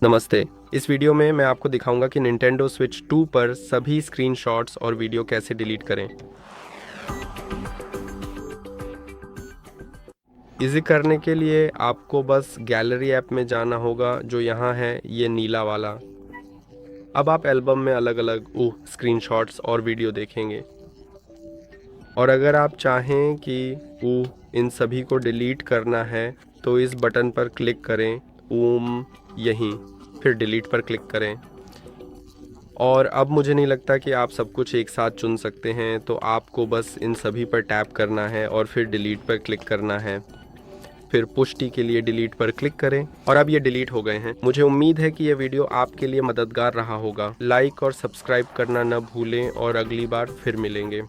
नमस्ते। इस वीडियो में मैं आपको दिखाऊंगा कि Nintendo Switch 2 पर सभी स्क्रीनशॉट्स और वीडियो कैसे डिलीट करें। इसे करने के लिए आपको बस गैलरी ऐप में जाना होगा, जो यहाँ है, ये नीला वाला। अब आप एल्बम में अलग अलग स्क्रीनशॉट्स और वीडियो देखेंगे। और अगर आप चाहें कि इन सभी को डिलीट करना है तो इस बटन पर क्लिक करें, यहीं, फिर डिलीट पर क्लिक करें। और अब मुझे नहीं लगता कि आप सब कुछ एक साथ चुन सकते हैं, तो आपको बस इन सभी पर टैप करना है और फिर डिलीट पर क्लिक करना है। फिर पुष्टि के लिए डिलीट पर क्लिक करें और अब ये डिलीट हो गए हैं। मुझे उम्मीद है कि ये वीडियो आपके लिए मददगार रहा होगा। लाइक और सब्सक्राइब करना न भूलें और अगली बार फिर मिलेंगे।